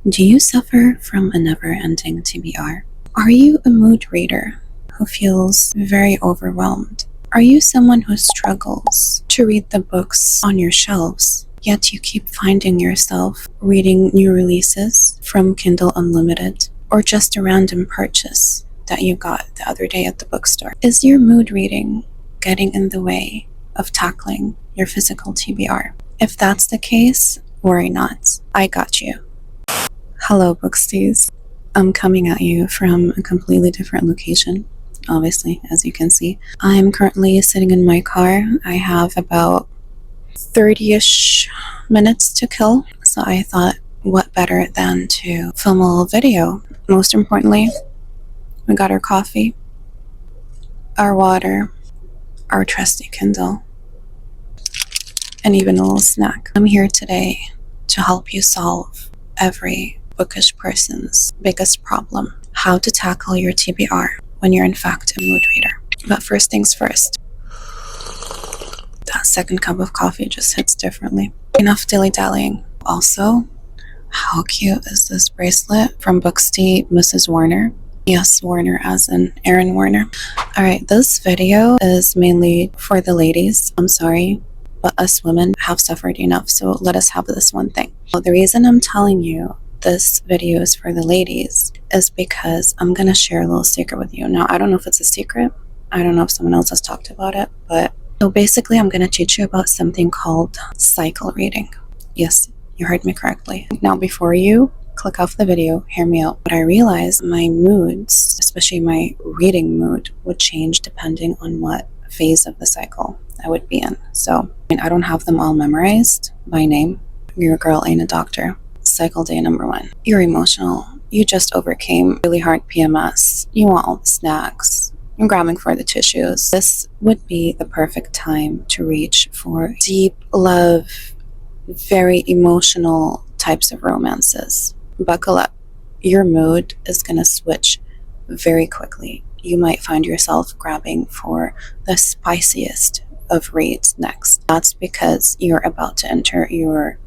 Do you suffer from a never-ending TBR? Are you a mood reader who feels very overwhelmed? Are you someone who struggles to read the books on your shelves, yet you keep finding yourself reading new releases from Kindle Unlimited or just a random purchase that you got the other day at the bookstore? Is your mood reading getting in the way of tackling your physical TBR? If that's the case, worry not. I got you. Hello, Booksties. I'm coming at you from a completely different location, obviously, as you can see. I'm currently sitting in my car. I have about 30-ish minutes to kill, so I thought, what better than to film a little video? Most importantly, we got our coffee, our water, our trusty Kindle, and even a little snack. I'm here today to help you solve every bookish person's biggest problem: how to tackle your TBR when you're in fact a mood reader. But first things first, that second cup of coffee just hits differently. Enough dilly-dallying. Also, how cute is this bracelet from Booksty Mrs. Warner? Yes, Warner as in Aaron Warner. Alright, this video is mainly for the ladies. I'm sorry, but us women have suffered enough, so let us have this one thing. Well, the reason I'm telling you this video is for the ladies is because I'm gonna share a little secret with you. Now, I don't know if it's a secret. I don't know if someone else has talked about it, but so basically I'm gonna teach you about something called cycle reading. Yes, you heard me correctly. Now, before you click off the video, hear me out. But I realized my moods, especially my reading mood, would change depending on what phase of the cycle I would be in. So, I don't have them all memorized by name. Your girl ain't a doctor. Cycle day number 1. You're emotional. You just overcame really hard PMS. You want all the snacks. You're grabbing for the tissues. This would be the perfect time to reach for deep love, very emotional types of romances. Buckle up. Your mood is going to switch very quickly. You might find yourself grabbing for the spiciest of reads next. That's because you're about to enter your,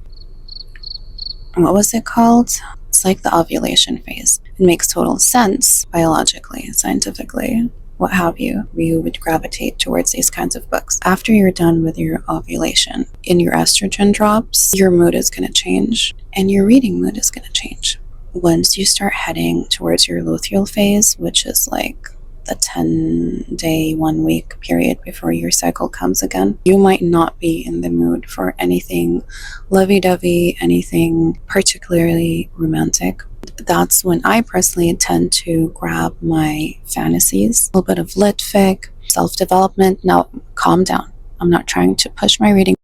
what was it called? It's like the ovulation phase. It makes total sense biologically, scientifically, what have you. You would gravitate towards these kinds of books. After you're done with your ovulation and your estrogen drops, your mood is going to change and your reading mood is going to change. Once you start heading towards your luteal phase, which is like the 10-day, 1-week period before your cycle comes again, you might not be in the mood for anything lovey-dovey, anything particularly romantic. That's when I personally tend to grab my fantasies, a little bit of lit fic, self-development. Now, calm down. I'm not trying to push my reading.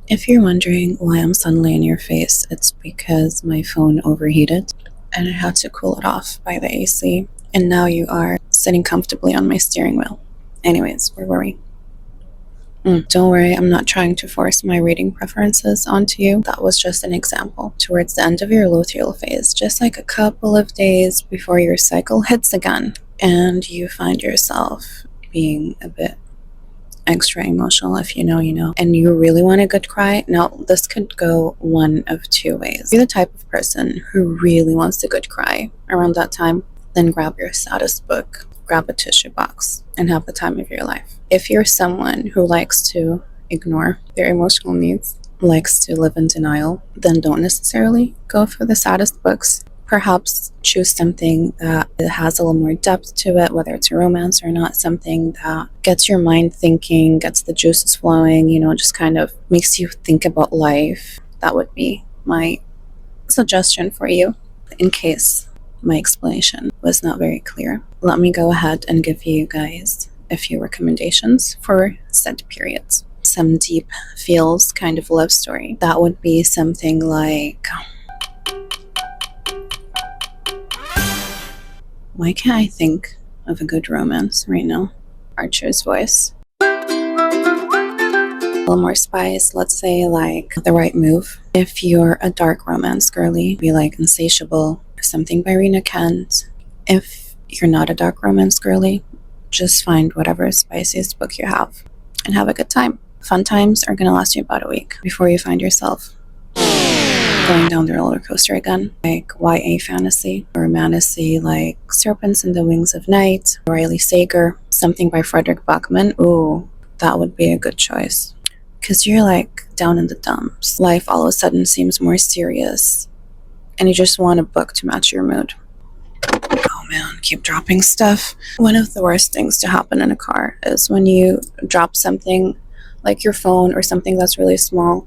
If you're wondering why I'm suddenly in your face, it's because my phone overheated and I had to cool it off by the AC, and now you are sitting comfortably on my steering wheel. Anyways, where were we? Don't worry, I'm not trying to force my reading preferences onto you. That was just an example. Towards the end of your luteal phase, just like a couple of days before your cycle hits again, and you find yourself being a bit extra emotional. If you know, you know, and you really want a good cry. Now, this could go one of two ways. You're the type of person who really wants a good cry around that time, then grab your saddest book, grab a tissue box, and have the time of your life. If you're someone who likes to ignore their emotional needs, likes to live in denial, then don't necessarily go for the saddest books. Perhaps choose something that has a little more depth to it, whether it's a romance or not, something that gets your mind thinking, gets the juices flowing, you know, just kind of makes you think about life. That would be my suggestion for you, in case my explanation was not very clear. Let me go ahead and give you guys a few recommendations for set periods. Some deep feels kind of love story. That would be something like, why can't I think of a good romance right now? Archer's Voice. A little more spice, let's say like The Right Move. If you're a dark romance girly, be like Insatiable or something by Rena Kent. If you're not a dark romance girly, just find whatever spiciest book you have and have a good time. Fun times are gonna last you about a week before you find yourself going down the roller coaster again, like YA fantasy or fantasy like Serpents and the Wings of Night, Riley Sager, something by Frederick Bachman. Ooh, that would be a good choice. Because you're like down in the dumps. Life all of a sudden seems more serious, and you just want a book to match your mood. Oh man, keep dropping stuff. One of the worst things to happen in a car is when you drop something like your phone or something that's really small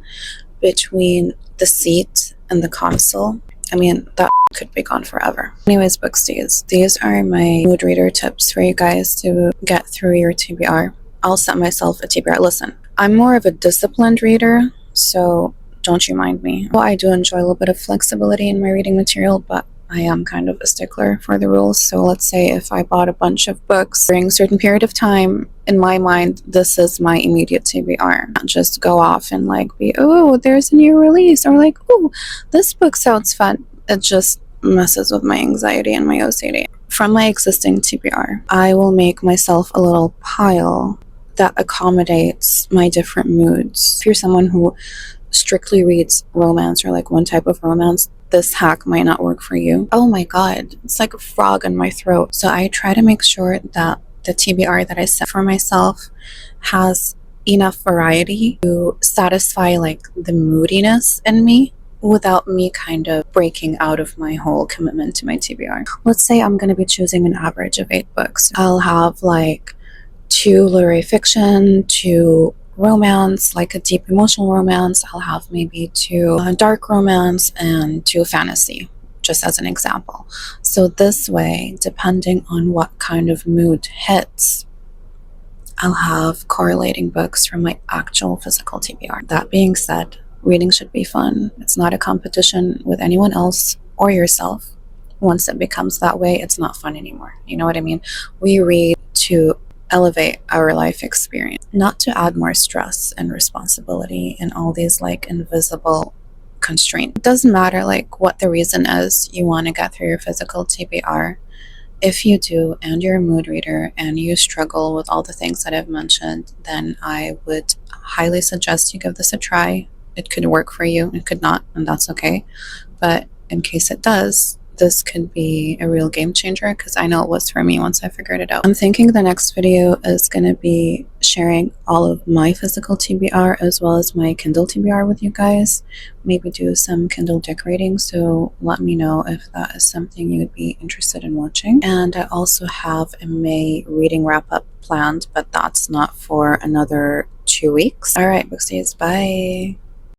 between the seat and the console. I mean, that could be gone forever. Anyways, Booksties, these are my mood reader tips for you guys to get through your TBR. I'll set myself a TBR. Listen, I'm more of a disciplined reader, so don't you mind me. Well, I do enjoy a little bit of flexibility in my reading material, but I am kind of a stickler for the rules. So let's say if I bought a bunch of books during a certain period of time, in my mind, this is my immediate TBR. Not just go off and like be, oh, there's a new release, or like, oh, this book sounds fun. It just messes with my anxiety and my OCD. From my existing TBR, I will make myself a little pile that accommodates my different moods. If you're someone who strictly reads romance or like one type of romance, this hack might not work for you. Oh my god, it's like a frog in my throat. So I try to make sure that the TBR that I set for myself has enough variety to satisfy like the moodiness in me without me kind of breaking out of my whole commitment to my TBR. Let's say I'm going to be choosing an average of 8 books. I'll have like 2 literary fiction, 2 romance, like a deep emotional romance. I'll have maybe 2 dark romance and 2 fantasy, just as an example. So this way, depending on what kind of mood hits, I'll have correlating books from my actual physical TBR. That being said, reading should be fun. It's not a competition with anyone else or yourself. Once it becomes that way, it's not fun anymore. You know what I mean? We read to elevate our life experience, not to add more stress and responsibility and all these like invisible constraints. It doesn't matter like what the reason is you want to get through your physical TBR. If you do and you're a mood reader and you struggle with all the things that I've mentioned, then I would highly suggest you give this a try. It could work for you, it could not, and that's okay. But in case it does, this could be a real game changer, because I know it was for me once I figured it out. I'm thinking the next video is going to be sharing all of my physical TBR as well as my Kindle TBR with you guys. Maybe do some Kindle decorating, so let me know if that is something you would be interested in watching. And I also have a May reading wrap-up planned, but that's not for another 2 weeks. Alright, Booksties, bye!